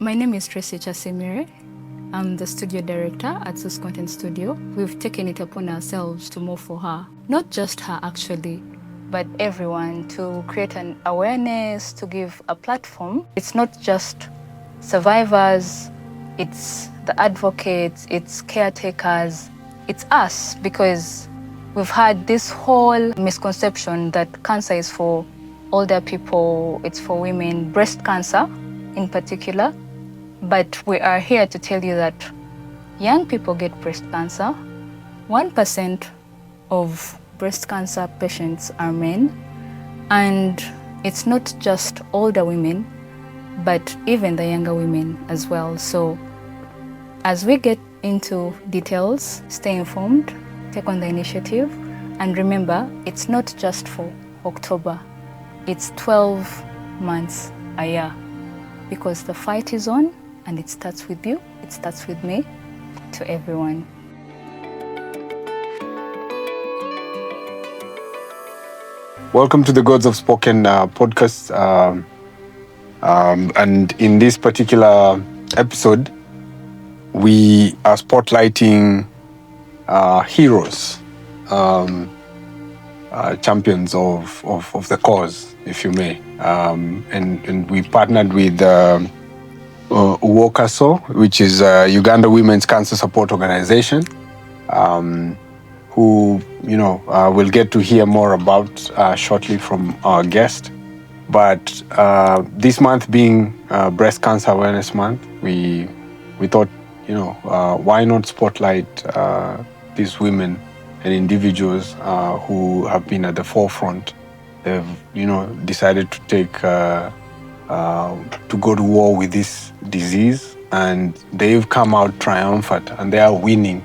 My name is Tracy Chasimire. I'm the studio director at Zeus Content Studio. We've taken it upon ourselves to move for her. Not just her actually, but everyone, to create an awareness, to give a platform. It's not just survivors, it's the advocates, it's caretakers, it's us, because we've had this whole misconception that cancer is for older people, it's for women, breast cancer in particular. But we are here to tell you that young people get breast cancer. 1% of breast cancer patients are men. And it's not just older women, but even the younger women as well. So as we get into details, stay informed, take on the initiative, and remember, it's not just for October. It's 12 months a year, because the fight is on. And it starts with you, it starts with me, to everyone. Welcome to the Gods Have Spoken podcast. And in this particular episode, we are spotlighting heroes, champions of the cause, if you may. And we partnered with UWOCASO, which is Uganda Women's Cancer Support Organization, who we'll get to hear more about shortly from our guest. But this month being Breast Cancer Awareness Month, we thought, why not spotlight these women and individuals who have been at the forefront. They've decided to take to go to war with this disease, and they've come out triumphant and they are winning.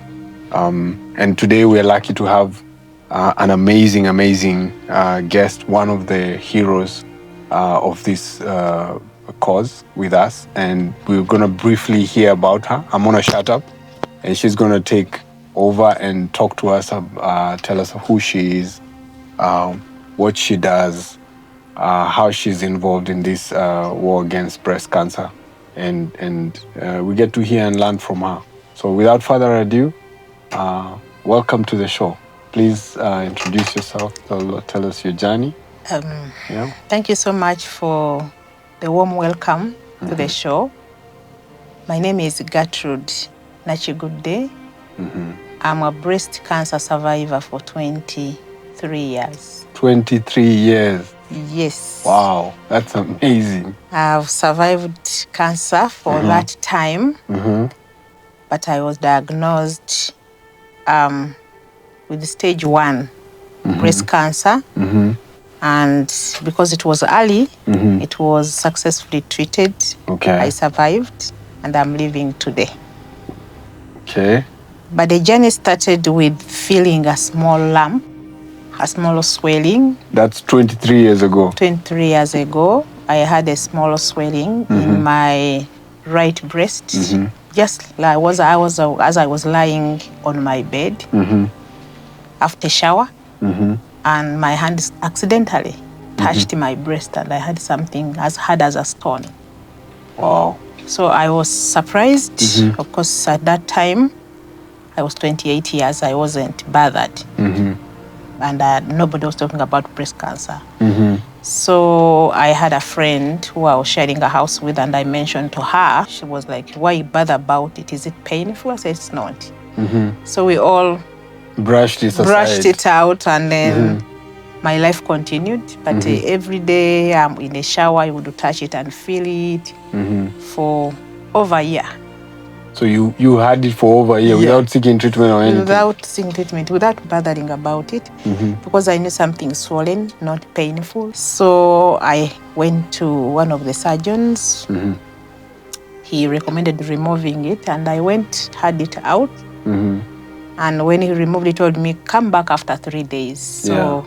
And today we're lucky to have an amazing guest, one of the heroes of this cause with us, and we're going to briefly hear about her. I'm going to shut up and she's going to take over and talk to us, tell us who she is, what she does, how she's involved in this war against breast cancer, and we get to hear and learn from her. So without further ado, welcome to the show. Please introduce yourself, tell us your journey. Thank you so much for the warm welcome to the show. My name is Getrude Nakiguude. I'm a breast cancer survivor for 23 years. 23 years? Yes. Wow, that's amazing. I've survived cancer for that time, but I was diagnosed with stage 1 breast cancer. And because it was early, it was successfully treated. Okay. I survived, and I'm living today. Okay. But the journey started with feeling a small lump, a small swelling. That's 23 years ago. 23 years ago, I had a small swelling in my right breast. Just like as I was lying on my bed after shower, and my hand accidentally touched my breast, and I had something as hard as a stone. Wow. So I was surprised. Of course, at that time, I was 28 years. I wasn't bothered. And nobody was talking about breast cancer. So I had a friend who I was sharing a house with, and I mentioned to her. She was like, why bother about it? Is it painful? I said, it's not. So we all brushed it out, and then my life continued. But every day I'm in the shower, I would touch it and feel it for over a year. So you had it for over a year without seeking treatment or anything? Without seeking treatment, without bothering about it, because I knew something swollen, not painful. So I went to one of the surgeons. He recommended removing it, and I went, had it out. And when he removed it, he told me, come back after 3 days. So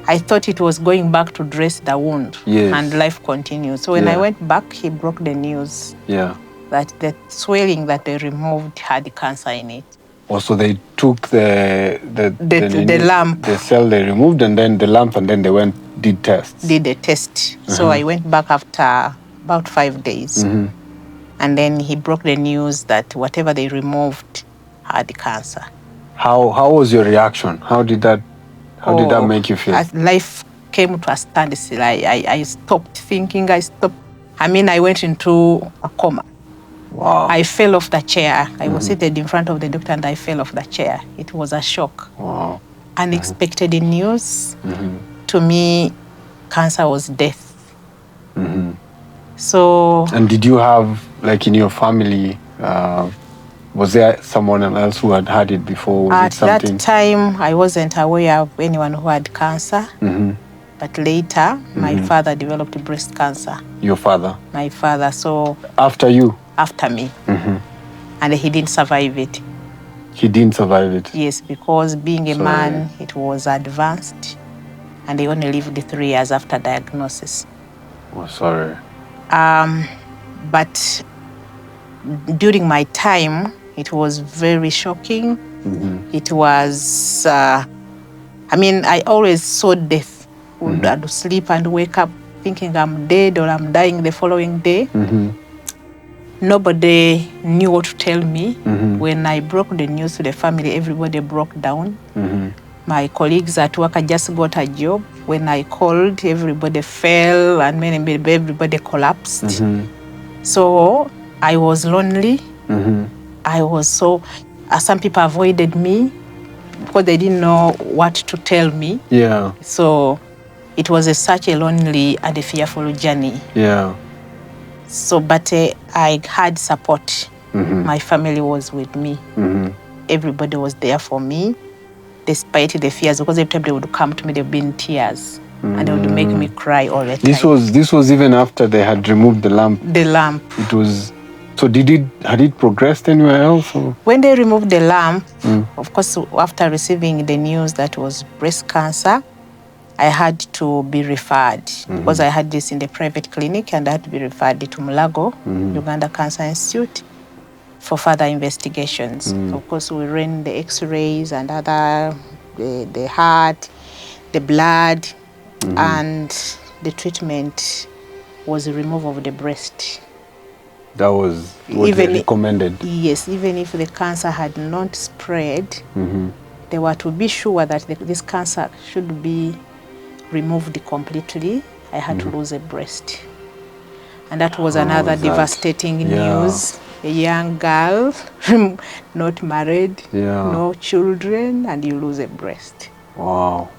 I thought it was going back to dress the wound, and life continued. So when I went back, he broke the news that the swelling that they removed had cancer in it. Also, they took the lump, the cell they removed, and then the lump, and then they did tests. Did a test. So I went back after about 5 days. And then he broke the news that whatever they removed had cancer. How was your reaction? How did that make you feel? As life came to a standstill, I stopped thinking. I went into a coma. Wow. I fell off the chair. I was seated in front of the doctor and I fell off the chair. It was a shock. Wow. Unexpected news. To me, cancer was death. So. And did you have, like in your family, was there someone else who had had it before? At that time, I wasn't aware of anyone who had cancer. But later, my father developed breast cancer. Your father? My father, so... After you? After me. And he didn't survive it. He didn't survive it? Yes, because being a man, it was advanced. And he only lived 3 years after diagnosis. Oh, sorry. But during my time, it was very shocking. It was, I always saw death. I'd sleep and wake up thinking I'm dead or I'm dying the following day. Nobody knew what to tell me. When I broke the news to the family, everybody broke down. My colleagues at work, I just got a job. When I called, everybody fell and everybody collapsed. So I was lonely. I was some people avoided me because they didn't know what to tell me. Yeah. So it was such a lonely and a fearful journey. Yeah. So, but I had support. My family was with me. Everybody was there for me, despite the fears, because every time they would come to me, they'd be in tears. And they would make me cry all the time. This was even after they had removed the lump? The lump. It was... So had it progressed anywhere else? Or? When they removed the lump, of course, after receiving the news that it was breast cancer, I had to be referred because I had this in the private clinic and I had to be referred to Mulago, Uganda Cancer Institute, for further investigations. So of course, we ran the x-rays and the heart, the blood, and the treatment was the removal of the breast. That was what they recommended? Yes, even if the cancer had not spread, they were to be sure that this cancer should be removed completely. I had to lose a breast. And that was another devastating news. A young girl, not married, no children, and you lose a breast. Wow.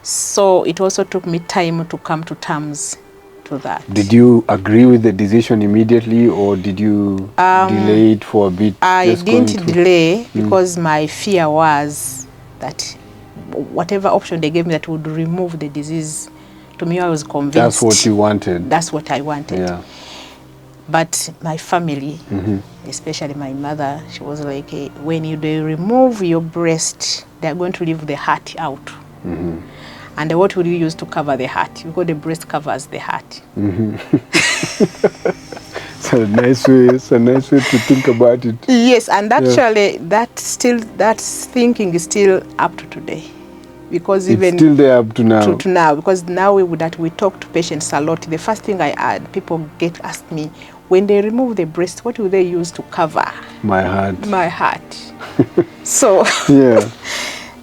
So it also took me time to come to terms to that. Did you agree with the decision immediately, or did you delay it for a bit? I didn't delay because my fear was that whatever option they gave me that would remove the disease, to me I was convinced. That's what you wanted? That's what I wanted. Yeah. But my family, especially my mother, she was like, hey, when they remove your breast, they're going to leave the heart out. And what would you use to cover the heart? Because the breast covers the heart. It's a nice way to think about it. Yes, and actually that thinking is still up to today. Because it's even still there up to now. To now, because now we talk to patients a lot. The first thing people ask me, when they remove the breast, what do they use to cover? My heart. My heart. So yeah.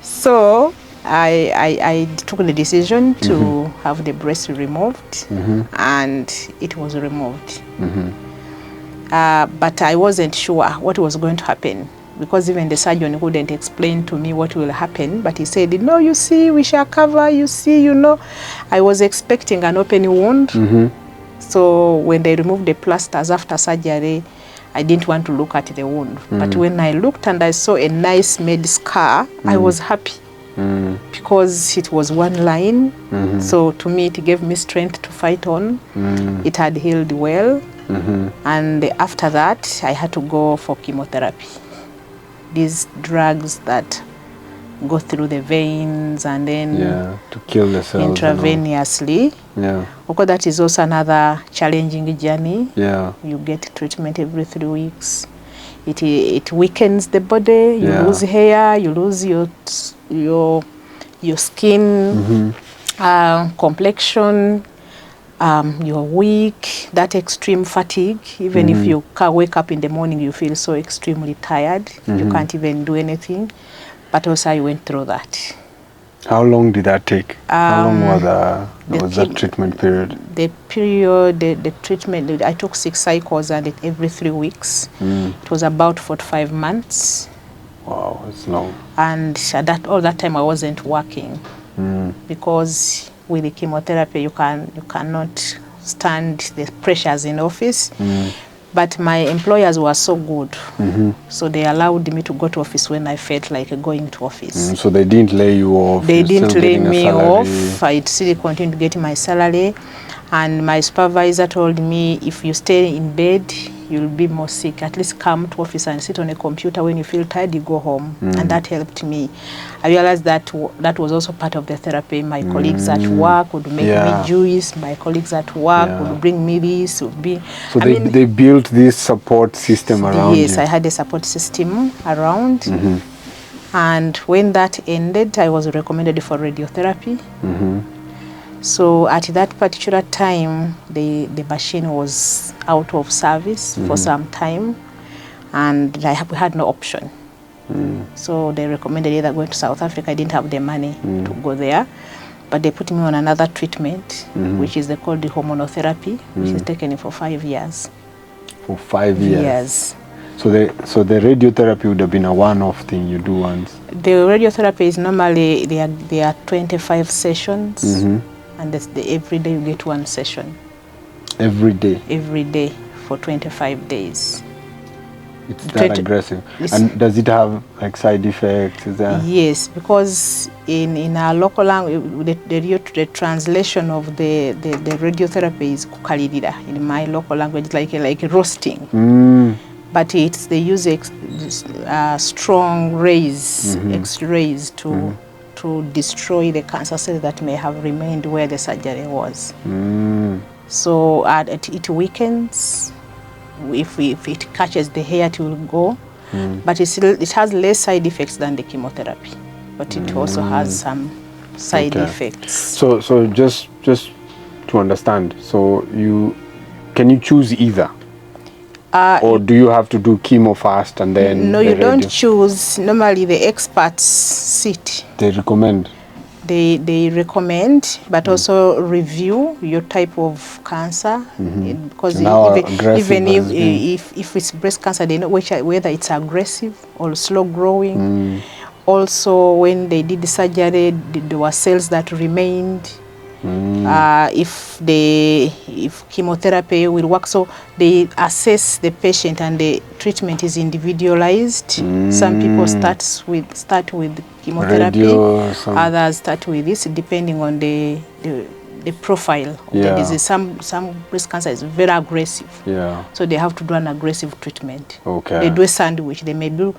So I took the decision to have the breast removed, and it was removed. But I wasn't sure what was going to happen, because even the surgeon couldn't explain to me what will happen. But he said, no, you see, we shall cover, you see, you know. I was expecting an open wound. So when they removed the plasters after surgery, I didn't want to look at the wound. But when I looked and I saw a nice made scar, I was happy. Because it was one line. So to me, it gave me strength to fight on. It had healed well. And after that, I had to go for chemotherapy. These drugs that go through the veins and then to kill the cells intravenously. Because that is also another challenging journey. You get treatment every 3 weeks. It weakens the body. You lose hair. You lose your skin, complexion. you're weak, that extreme fatigue. Even if you wake up in the morning, you feel so extremely tired. You can't even do anything. But also I went through that. How long did that take? How long was that treatment period? The period, the treatment, I took 6 cycles and every 3 weeks. It was about 45 months. Wow, it's long. And at all that time I wasn't working because with the chemotherapy you cannot stand the pressures in office. But my employers were so good, so they allowed me to go to office when I felt like going to office. So they didn't lay you off? They didn't lay me off. I still continued getting my salary. And my supervisor told me, if you stay in bed, you'll be more sick. At least come to office and sit on a computer. When you feel tired, you go home. And that helped me. I realized that that was also part of the therapy. My colleagues at work would make me juice. My colleagues at work would bring me this. So they built this support system around you? Yes, I had a support system around. And when that ended, I was recommended for radiotherapy. So at that particular time, the machine was out of service for some time, and we had no option. So they recommended either going to South Africa. I didn't have the money to go there, but they put me on another treatment, which is called the hormonotherapy, which is taken for 5 years. For 5 years? Yes. So the radiotherapy would have been a one-off thing you do once? The radiotherapy is normally, there are 25 sessions. And every day you get 1 session. Every day? Every day for 25 days. It's that aggressive. And does it have like side effects? Is there? Yes, because in our local language, the translation of the radiotherapy is kukalirira. In my local language, like roasting. But they use strong rays, X-rays to destroy the cancer cells that may have remained where the surgery was. So it weakens. If it catches the hair, it will go. But it has less side effects than the chemotherapy. But it also has some side effects. So just to understand, so can you choose either? Or do you have to do chemo first and then? No, you don't choose. Normally the experts sit. They recommend? They recommend, but also review your type of cancer. Because even if it's breast cancer, they know whether it's aggressive or slow growing. Also, when they did the surgery, there were cells that remained. If chemotherapy will work, so they assess the patient and the treatment is individualized. Some people start with chemotherapy, others start with this, depending on the profile of the disease. Some breast cancer is very aggressive, so they have to do an aggressive treatment. They do a sandwich. They may do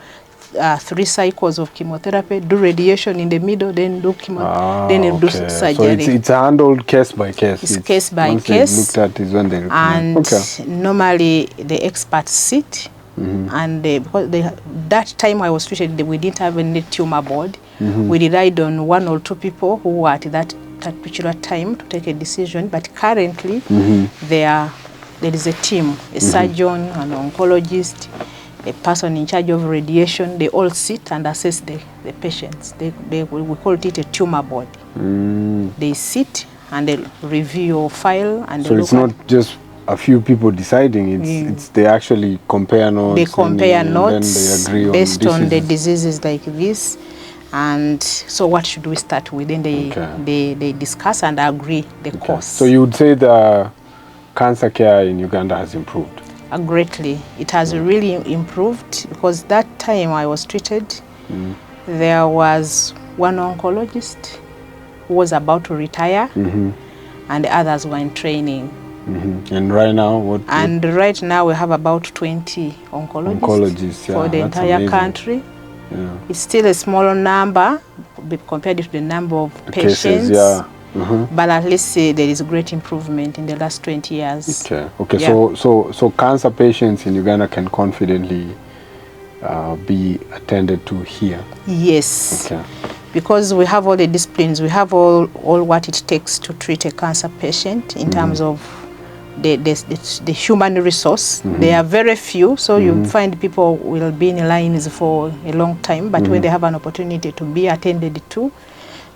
3 cycles of chemotherapy, do radiation in the middle, then do chemo, then do surgery. So it's handled case by case. It's case by case. Once looked at is when they recommend. And normally the experts sit, and because that time I was treated, we didn't have any tumor board. We relied on 1 or 2 people who were at that particular time to take a decision. But currently, there is a team, a surgeon, an oncologist, a person in charge of radiation. They all sit and assess the patients. We call it a tumor board. They sit and they review your file. And so it's not just a few people deciding, it's they actually compare notes. They compare notes and then they agree based on the diseases like this. And so what should we start with? Then they discuss and agree the course. So you would say the cancer care in Uganda has improved? Greatly. It has really improved, because that time I was treated, there was 1 oncologist who was about to retire, and the others were in training. And right now, right now we have about 20 oncologists for the entire country. It's still a smaller number compared to the number of patients. But at least there is great improvement in the last 20 years. So cancer patients in Uganda can confidently be attended to here? Yes. because we have all the disciplines, we have all what it takes to treat a cancer patient in terms of the human resource. There are very few, so you find people will be in lines for a long time, but when they have an opportunity to be attended to,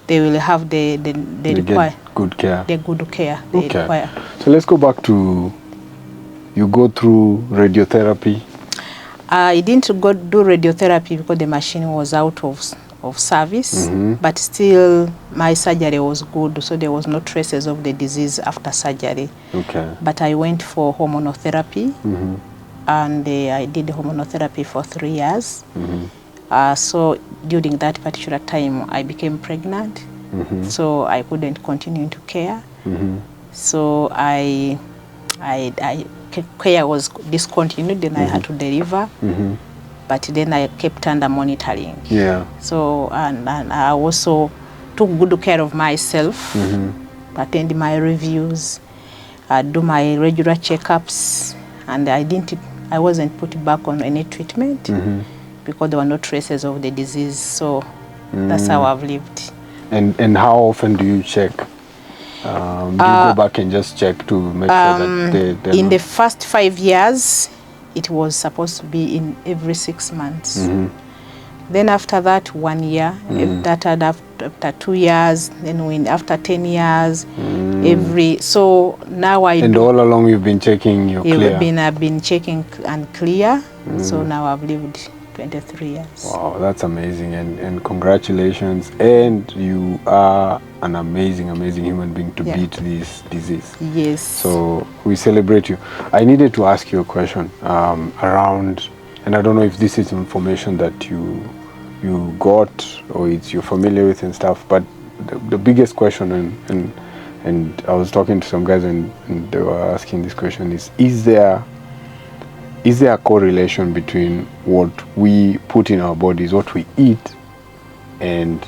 they will have the require good care. The good care they require. So let's go back to, you go through radiotherapy. I didn't go do radiotherapy because the machine was out of service, but still my surgery was good, so there was no traces of the disease after surgery. But I went for hormonotherapy, and I did hormonotherapy for 3 years. So during that particular time, I became pregnant, so I couldn't continue to care. So care was discontinued, then I had to deliver. But then I kept under monitoring. So and I also took good care of myself, attend my reviews, do my regular checkups, and I wasn't put back on any treatment because there were no traces of the disease. So that's how I've lived. And how often do you check? Do you go back and just check to make sure that they're in the first 5 years, it was supposed to be in every 6 months. Then after that, 1 year. After 2 years, then after 10 years, so now And all along you've been checking your clear? I've been checking and clear. So now I've lived 23 years. Wow, that's amazing, and congratulations. And you are an amazing human being to beat this disease. Yes. So we celebrate you. I needed to ask you a question around, and I don't know if this is information that you got or you're familiar with and stuff, but the biggest question, and I was talking to some guys and they were asking this question, is there a correlation between what we put in our bodies, what we eat, and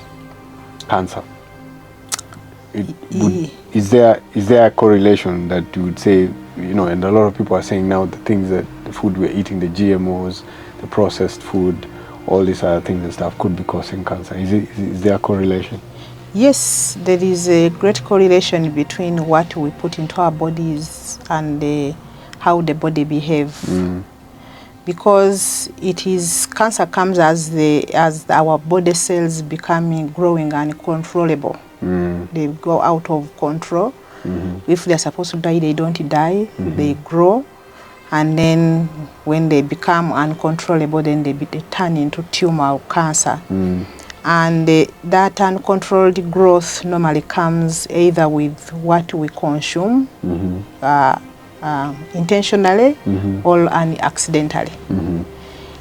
cancer? Is there a correlation that you would say, and a lot of people are saying now the food we're eating, the GMOs, the processed food, all these other things and stuff could be causing cancer. Is there a correlation? Yes, there is a great correlation between what we put into our bodies and how the body behaves. Because cancer comes as our body cells becoming growing uncontrollable. They go out of control. If they're supposed to die, they don't die. They grow, and then when they become uncontrollable, then they turn into tumor or cancer. And that uncontrolled growth normally comes either with what we consume intentionally or accidentally.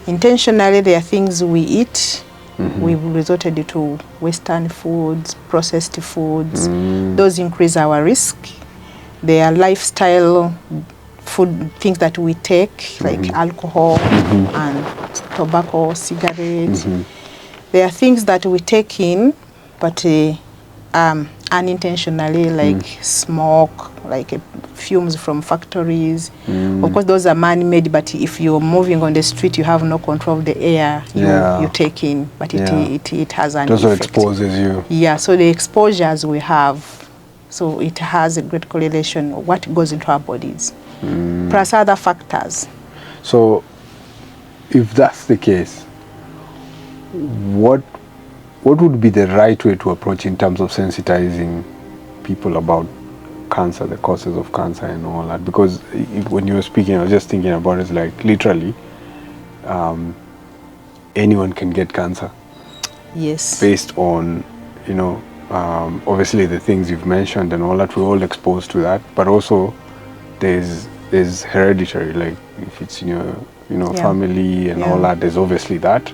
Intentionally, there are things we eat. We've resorted to Western foods, processed foods. Those increase our risk. There are lifestyle food things that we take, like alcohol and tobacco, cigarettes. There are things that we take in, but unintentionally, like smoke, like fumes from factories. Of course, those are man-made, but if you're moving on the street, you have no control of the air you take in, but it has an effect. Also exposes you. Yeah, so the exposures we have, so it has a great correlation of what goes into our bodies, plus other factors. So, if that's the case, what would be the right way to approach in terms of sensitizing people about cancer, the causes of cancer and all that? Because when you were speaking, I was just thinking about it, like literally anyone can get cancer. Yes. Based on, obviously the things you've mentioned and all that, we're all exposed to that, but also there's hereditary, like if it's in your family and all that, there's obviously that.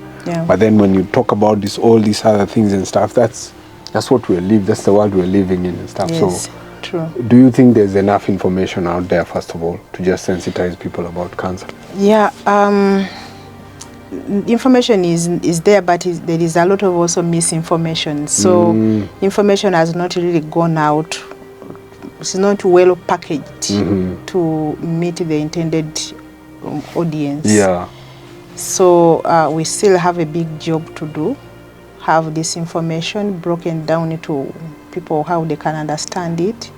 But then when you talk about all these other things and stuff, that's what that's the world we're living in and stuff. Yes, so true. Do you think there's enough information out there, first of all, to just sensitize people about cancer? Yeah, information is there, but there is a lot of also misinformation. So information has not really gone out. It's not well packaged to meet the intended audience. Yeah. So we still have a big job to do, have this information broken down into people how they can understand it.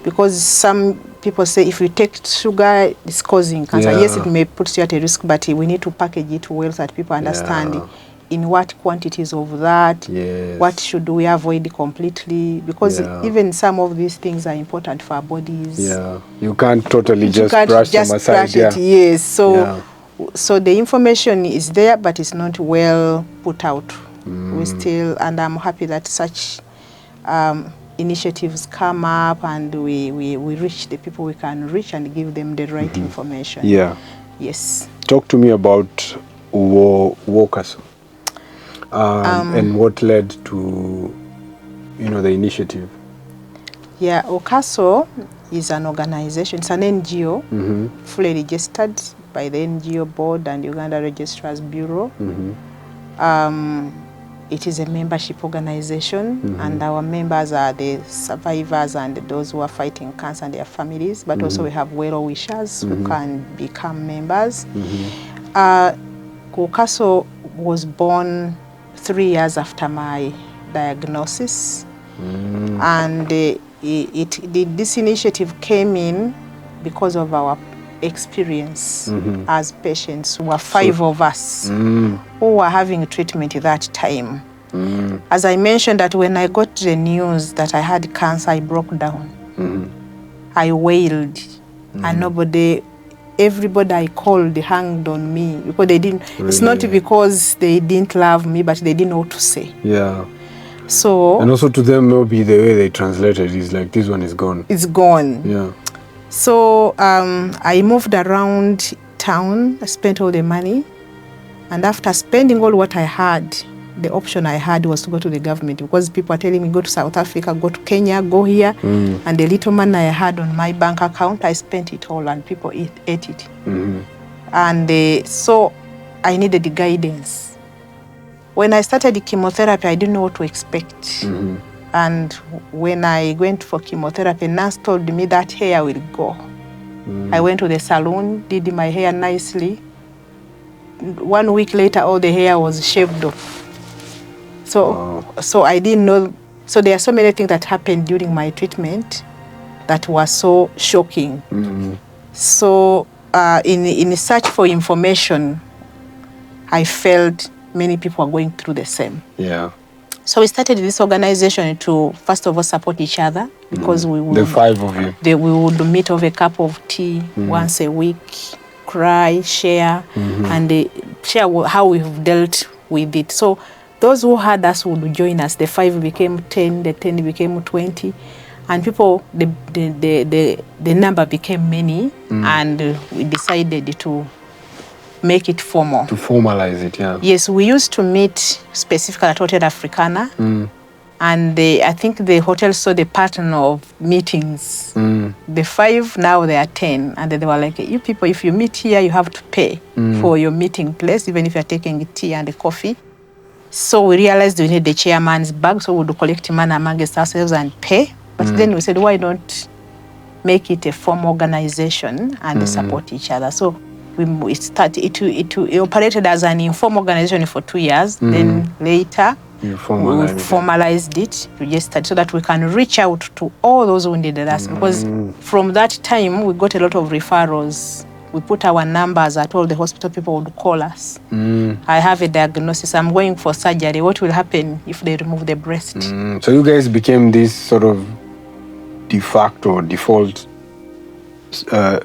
Because some people say if you take sugar, it's causing cancer. Yes, it may put you at a risk, but we need to package it well so that people understand in what quantities of that, what should we avoid completely. Because even some of these things are important for our bodies. Yeah, you can't totally just brush them aside. Yes, so the information is there, but it's not well put out. We still, and I'm happy that such initiatives come up and we reach the people we can reach and give them the right information. Yeah. Yes. Talk to me about UWOCASO and what led to, the initiative. Yeah, UWOCASO is an organization. It's an NGO, fully registered by the NGO board and Uganda Registrars Bureau. It is a membership organization, and our members are the survivors and those who are fighting cancer and their families, but also we have well-wishers who can become members. UWOCASO was born 3 years after my diagnosis, and this initiative came in because of our experience as patients. Who were 5 of us who were having treatment at that time. As I mentioned, that when I got the news that I had cancer, I broke down. I wailed, and everybody I called, they hanged on me because they didn't. Really? It's not because they didn't love me, but they didn't know what to say. Yeah. So. And also to them, maybe the way they translated is like, this one is gone. It's gone. Yeah. So I moved around town. I spent all the money, and after spending all what I had, the option I had was to go to the government, because people are telling me, go to South Africa, go to Kenya, go here. And the little money I had on my bank account, I spent it all, and people ate it. And so I needed the guidance. When I started the chemotherapy, I didn't know what to expect. And when I went for chemotherapy, nurse told me that hair will go. I went to the salon, did my hair nicely. 1 week later, all the hair was shaved off. So I didn't know. So there are so many things that happened during my treatment that were so shocking. So in search for information, I felt many people are going through the same. Yeah. So we started this organization to, first of all, support each other, because we would, the 5 of you. We would meet over a cup of tea once a week, cry, share, and share how we've dealt with it. So those who had us would join us. The 5 became 10, the 10 became 20, and people, the number became many, and we decided to make it formal. To formalize it, yeah. Yes, we used to meet specifically at Hotel Africana, and I think the hotel saw the pattern of meetings. The 5, now they are 10, and they were like, you people, if you meet here, you have to pay for your meeting place, even if you're taking tea and a coffee. So we realized we need the chairman's bag, so we would collect money amongst ourselves and pay. But then we said, why not make it a formal organization and support each other? So it operated as an informal organization for 2 years. Then later, we formalized it, registered, so that we can reach out to all those who needed us. Because from that time, we got a lot of referrals. We put our numbers at all the hospital, people would call us. I have a diagnosis, I'm going for surgery. What will happen if they remove the breast? So you guys became this sort of de facto, default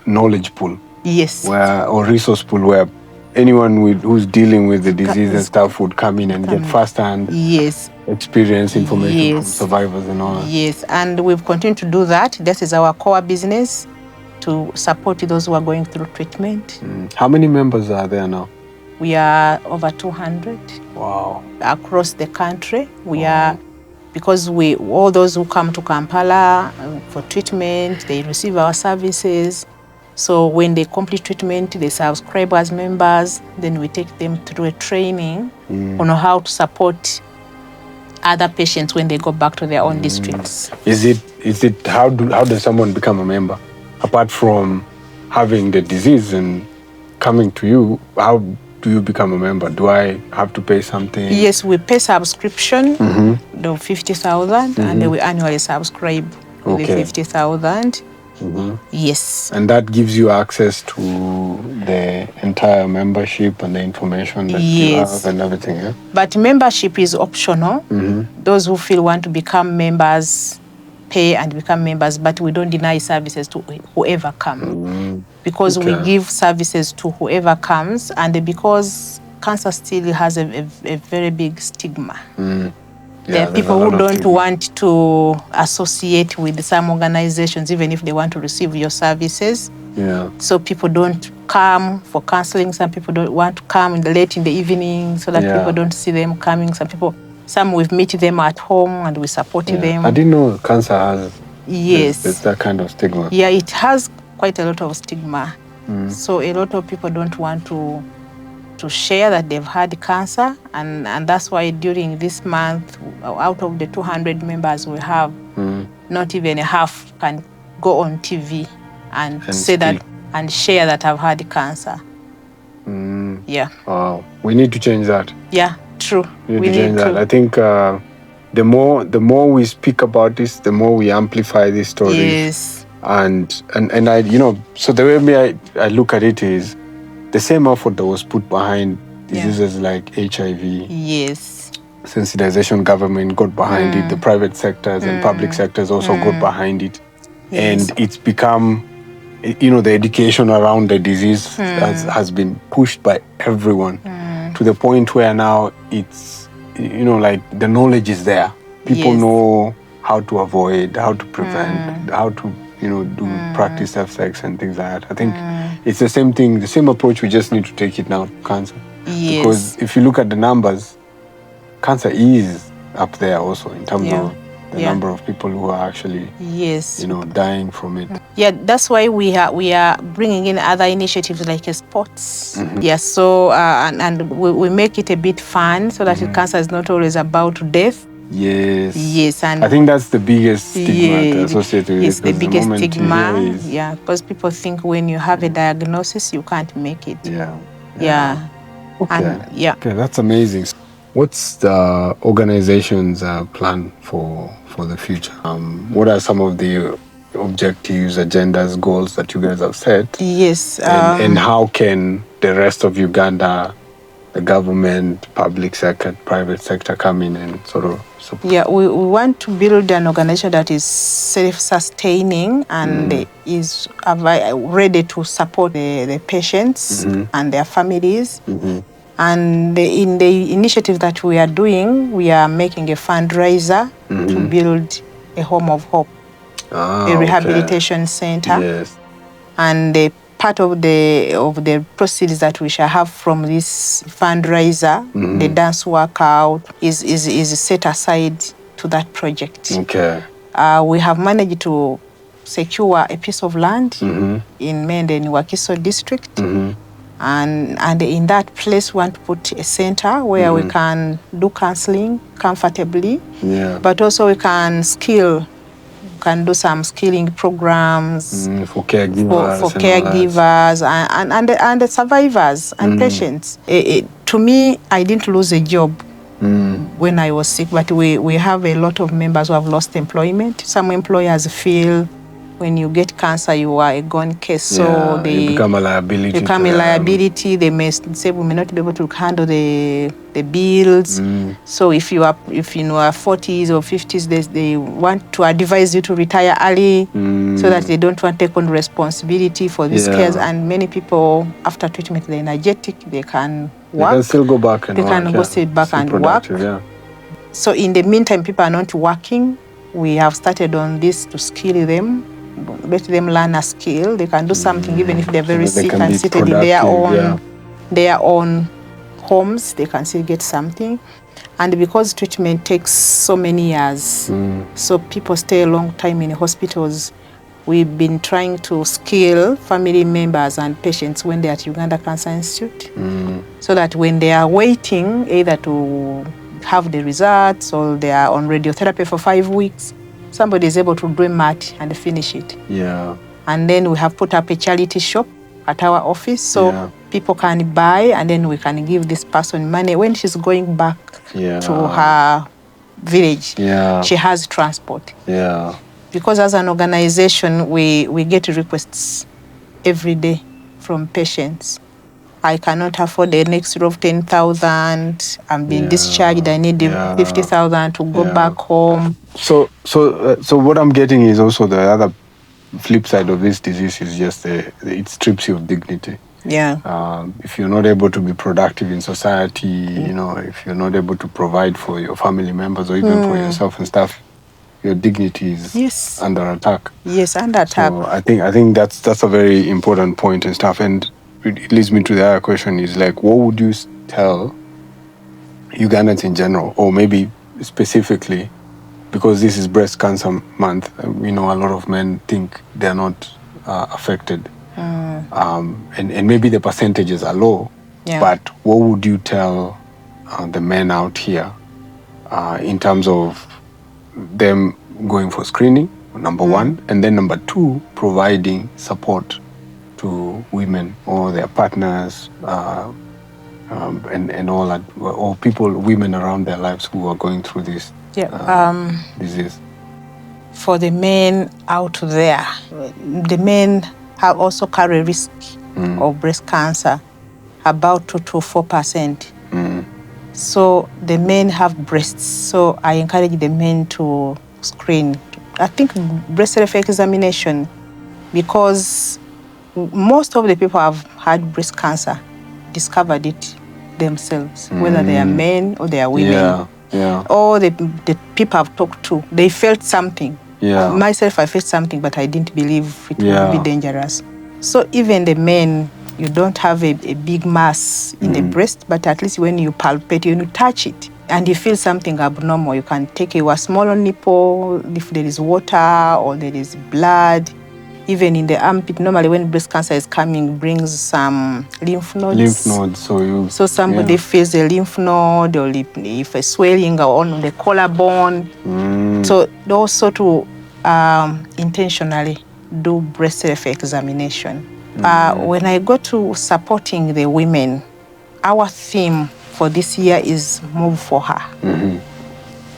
knowledge pool. Yes. Or resource pool where anyone who's dealing with the disease and stuff would come in and get first-hand experience, information from survivors and all that. Yes, and we've continued to do that. This is our core business, to support those who are going through treatment. How many members are there now? We are over 200. Wow. Across the country. We are, because all those who come to Kampala for treatment, they receive our services. So when they complete treatment, they subscribe as members. Then we take them through a training on how to support other patients when they go back to their own districts. How does someone become a member? Apart from having the disease and coming to you, how do you become a member? Do I have to pay something? Yes, we pay subscription, the 50,000, and then we annually subscribe with the 50,000. Yes. And that gives you access to the entire membership and the information that you have and everything, yeah? But membership is optional. Those who feel want to become members pay and become members, but we don't deny services to whoever comes. Because we give services to whoever comes, and because cancer still has a very big stigma. There are people who don't want to associate with some organizations, even if they want to receive your services. So people don't come for counseling. Some people don't want to come late in the evening so that people don't see them coming. Some we've met them at home and we support them. I didn't know cancer has there's that kind of stigma. Yeah, it has quite a lot of stigma. So a lot of people don't want to share that they've had cancer, and that's why during this month, out of the 200 members we have, not even half can go on TV and say that and share that I've had cancer. Yeah. Wow. We need to change that. Yeah, true. We need to change that. I think the more we speak about this, the more we amplify these stories. Yes. And I, so the way I look at it is the same effort that was put behind diseases like HIV. Yes. Sensitization, government got behind it. The private sectors and public sectors also got behind it. Yes. And it's become, the education around the disease has been pushed by everyone to the point where now it's, like the knowledge is there. People know how to avoid, how to prevent, how to, do practice safe sex and things like that. I think it's the same thing, the same approach. We just need to take it now to cancer. Yes. Because if you look at the numbers, cancer is up there also in terms of the number of people who are actually, dying from it. Yeah, that's why we are bringing in other initiatives like sports. Yeah, so and we make it a bit fun so that cancer is not always about death. Yes, and I think that's the biggest stigma associated with it. It's the biggest stigma, because people think when you have a diagnosis, you can't make it. Yeah. Okay, that's amazing. What's the organization's plan for the future? What are some of the objectives, agendas, goals that you guys have set? Yes. And how can the rest of Uganda, the government, public sector, private sector come in and sort of support? Yeah, we want to build an organization that is self-sustaining and is ready to support the patients and their families. And in the initiative that we are doing, we are making a fundraiser to build a home of hope, a rehabilitation center. Yes. And part of the proceeds that we shall have from this fundraiser, the dance workout, is set aside to that project. Okay. We have managed to secure a piece of land in Mende UWOCASO district. And in that place, we want to put a center where we can do counseling comfortably, but also we can do some skilling programs for caregivers, for caregivers and the survivors and patients. To me, I didn't lose a job when I was sick, but we have a lot of members who have lost employment. Some employers feel when you get cancer, you are a gone case. So they become a liability. They may say we may not be able to handle the bills. So if you are 40s or 50s, they want to advise you to retire early so that they don't want to take on responsibility for these cares. And many people, after treatment, they're energetic. They can work. They can still go back and work. They can go sit back and work. So in the meantime, people are not working. We have started on this to skill them. Let them learn a skill. They can do something even if they're very sick and seated in their own homes. They can still get something. And because treatment takes so many years, so people stay a long time in hospitals, we've been trying to skill family members and patients when they're at Uganda Cancer Institute, so that when they are waiting either to have the results or they are on radiotherapy for 5 weeks, somebody is able to do a mat and finish it. Yeah. And then we have put up a charity shop at our office, so people can buy, and then we can give this person money when she's going back to her village. She has transport. Because as an organization, we get requests every day from patients. I cannot afford an extra of 10,000. I'm being discharged. I need 50,000 to go back home. So what I'm getting is also the other flip side of this disease is just it strips you of dignity. If you're not able to be productive in society, you know, if you're not able to provide for your family members or even for yourself and stuff, your dignity is under attack. Under attack. So I think that's a very important point and stuff. And it leads me to the other question is like, what would you tell Ugandans in general, or maybe specifically, because this is breast cancer month, we know a lot of men think they're not affected. And maybe the percentages are low, but what would you tell the men out here in terms of them going for screening, number one, and then number two, providing support to women or their partners and all that, or women around their lives who are going through this disease? For the men out there, the men have also carry risk of breast cancer, about 2 to 4%. So the men have breasts. So I encourage the men to screen. I think breast self-examination, because most of the people have had breast cancer discovered it themselves, whether they are men or they are women. Or the people I've talked to, they felt something. Myself, I felt something, but I didn't believe it would be dangerous. So even the men, you don't have a big mass in the breast, but at least when you palpate, when you touch it, and you feel something abnormal, you can take a small nipple, if there is water or there is blood. Even in the armpit, normally when breast cancer is coming, brings some lymph nodes. So somebody feels a lymph node, or if a swelling on the collarbone. So also to intentionally do breast self-examination. When I go to supporting the women, our theme for this year is Move for Her.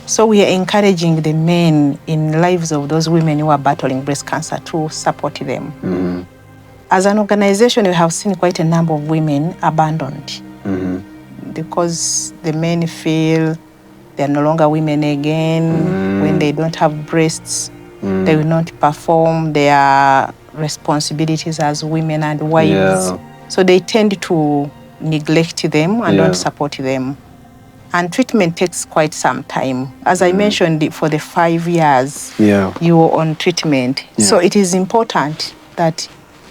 So we are encouraging the men in lives of those women who are battling breast cancer to support them. As an organization, we have seen quite a number of women abandoned because the men feel they're no longer women again. When they don't have breasts, they will not perform their responsibilities as women and wives. So they tend to neglect them and don't support them. And treatment takes quite some time. As I mentioned, for the 5 years, you are on treatment. So it is important that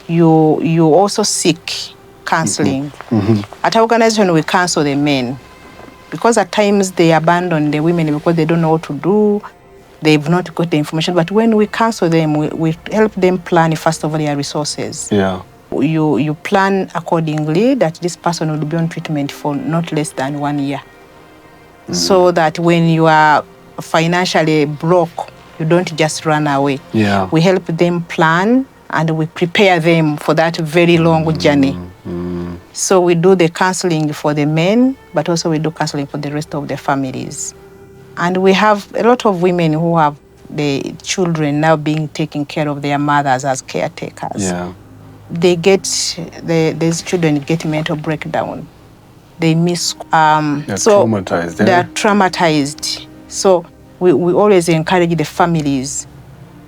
you also seek counseling. At our organization, we counsel the men, because at times they abandon the women because they don't know what to do. They've not got the information. But when we counsel them, we help them plan, first of all, their resources. You plan accordingly that this person will be on treatment for not less than 1 year. So that when you are financially broke, you don't just run away. We help them plan and we prepare them for that very long journey. So we do the counseling for the men, but also we do counseling for the rest of the families. And we have a lot of women who have the children now being taken care of their mothers as caretakers. These children get mental breakdown. They miss. Traumatized. They are traumatized. So we always encourage the families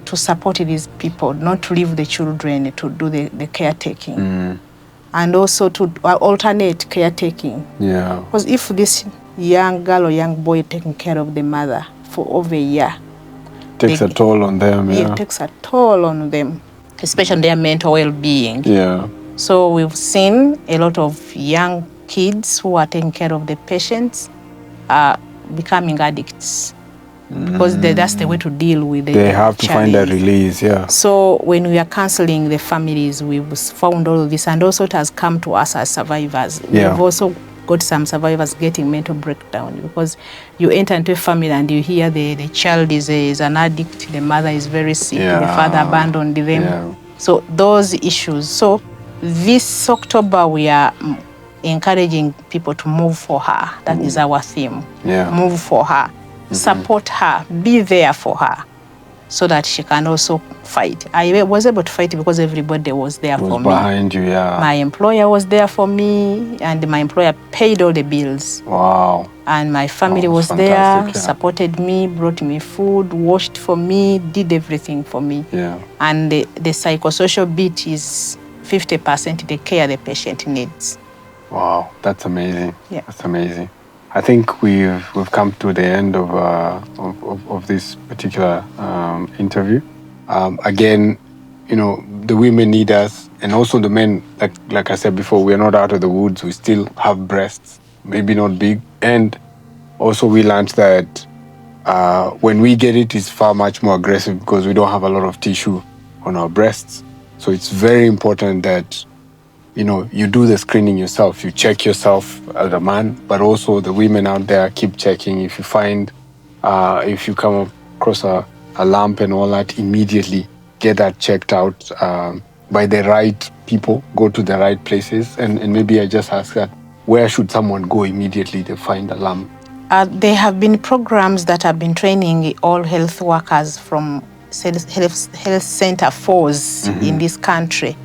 to support these people, not to leave the children to do the caretaking. And also to alternate caretaking. Because if this young girl or young boy taking care of the mother for over a year, takes a toll on them. It takes a toll on them, especially their mental well-being. So we've seen a lot of young kids who are taking care of the patients becoming addicts, because that's the way to deal with it. They have to find a release. So when we are counseling the families, we've found all of this, and also it has come to us as survivors. We've also got some survivors getting mental breakdown, because you enter into a family and you hear the child is an addict, the mother is very sick, the father abandoned them. So those issues. So This October, we are encouraging people to move for her. That is our theme. Yeah. Move for her, support her, be there for her, so that she can also fight. I was able to fight because everybody was there for me. Behind you, yeah. My employer was there for me, and my employer paid all the bills. Wow. And my family was there, supported me, brought me food, washed for me, did everything for me. Yeah. And the psychosocial bit is 50% the care the patient needs. Wow, that's amazing. Yeah. That's amazing. I think we've come to the end of this particular interview. Again, you know, the women need us, and also the men. Like I said before, we are not out of the woods. We still have breasts, maybe not big. And also, we learned that when we get it, it's far much more aggressive because we don't have a lot of tissue on our breasts. So it's very important that, you know, you do the screening yourself. You check yourself as a man, but also the women out there, keep checking. If you find, if you come across a lump and all that, immediately get that checked out by the right people. Go to the right places. And maybe I just ask that, where should someone go immediately to find a lump? There have been programs that have been training all health workers from health center 4s in this country.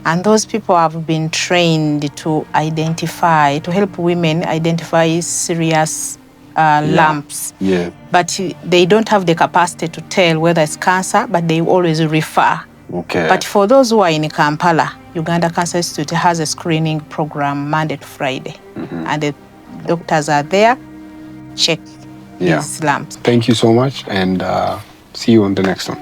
And those people have been trained to identify, to help women identify serious lumps. Yeah. But they don't have the capacity to tell whether it's cancer, but they always refer. Okay. But for those who are in Kampala, Uganda Cancer Institute has a screening program Monday to Friday. And the doctors are there, check these lumps. Thank you so much, and see you on the next one.